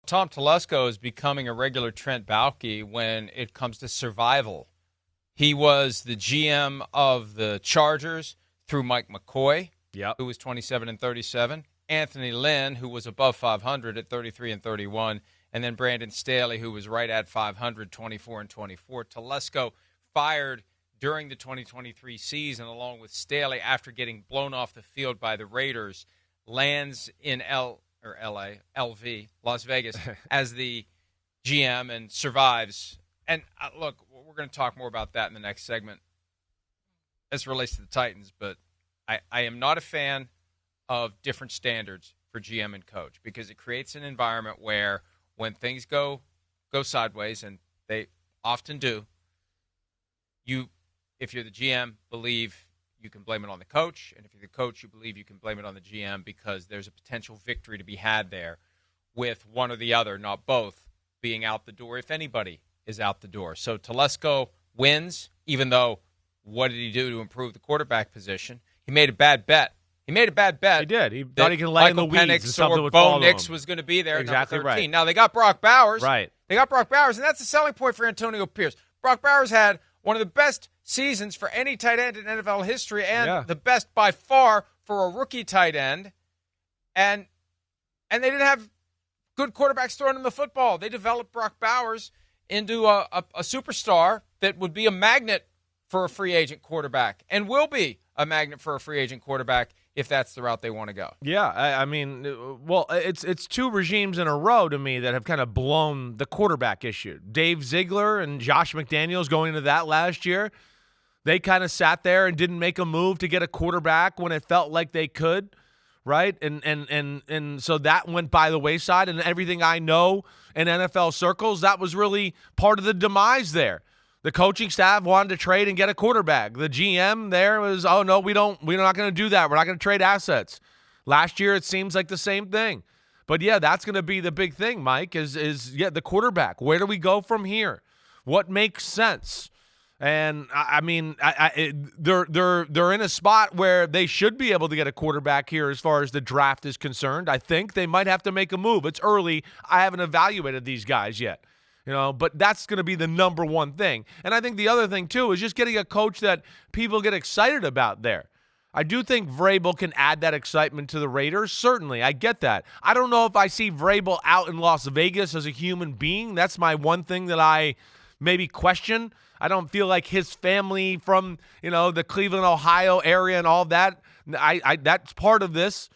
Tom Telesco is becoming a regular Trent Baalke when it comes to survival. He was the GM of the Chargers through Mike McCoy, who was 27-37, Anthony Lynn, who was above 500 at 33-31, and then Brandon Staley, who was right at 500, 24-24. Telesco fired during the 2023 season along with Staley after getting blown off the field by the Raiders, lands in LV, Las Vegas, as the GM and survives. And look, we're going to talk more about that in the next segment as it relates to the Titans, but I am not a fan of different standards for GM and coach because it creates an environment where when things go sideways, and they often do, if you're the GM, believe you can blame it on the coach, and if you're the coach, you believe you can blame it on the GM because there's a potential victory to be had there with one or the other, not both, being out the door if anybody is out the door. So Telesco wins, even though what did he do to improve the quarterback position? He made a bad bet. He did. He thought he could lay in the weeds and something would follow Bo Nix was going to be there exactly at number 13. Right. Now, they got Brock Bowers. Right. They got Brock Bowers, and that's the selling point for Antonio Pierce. Brock Bowers had one of the best seasons for any tight end in NFL history and the best by far for a rookie tight end. And they didn't have good quarterbacks throwing him the football. They developed Brock Bowers into a superstar that would be a magnet for a free agent quarterback and will be a magnet for a free agent quarterback if that's the route they want to go. Yeah, I mean, well, it's two regimes in a row to me that have kind of blown the quarterback issue. Dave Ziegler and Josh McDaniels going into that last year, they kind of sat there and didn't make a move to get a quarterback when it felt like they could, right? And so that went by the wayside, and everything I know in NFL circles, that was really part of the demise there. The coaching staff wanted to trade and get a quarterback. The GM there was, oh, no, we're not going to do that. We're not going to trade assets. Last year, it seems like the same thing. But, yeah, that's going to be the big thing, Mike, is the quarterback. Where do we go from here? What makes sense? And, I mean, they're in a spot where they should be able to get a quarterback here as far as the draft is concerned. I think they might have to make a move. It's early. I haven't evaluated these guys yet. But that's going to be the number one thing. And I think the other thing, too, is just getting a coach that people get excited about there. I do think Vrabel can add that excitement to the Raiders. Certainly, I get that. I don't know if I see Vrabel out in Las Vegas as a human being. That's my one thing that I maybe question. I don't feel like his family from, the Cleveland, Ohio area and all that, that's part of this,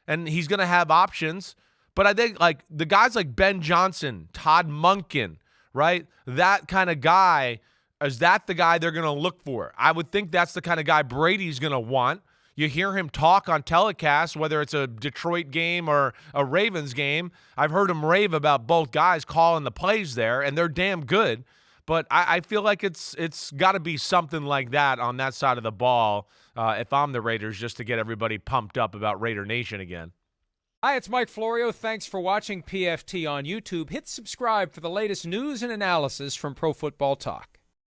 and he's going to have options. But I think, like, the guys like Ben Johnson, Todd Monken, right? That kind of guy, is that the guy they're going to look for? I would think that's the kind of guy Brady's going to want. You hear him talk on telecast, whether it's a Detroit game or a Ravens game. I've heard him rave about both guys calling the plays there, and they're damn good. But I feel like it's got to be something like that on that side of the ball if I'm the Raiders, just to get everybody pumped up about Raider Nation again. Hi, it's Mike Florio. Thanks for watching PFT on YouTube. Hit subscribe for the latest news and analysis from Pro Football Talk.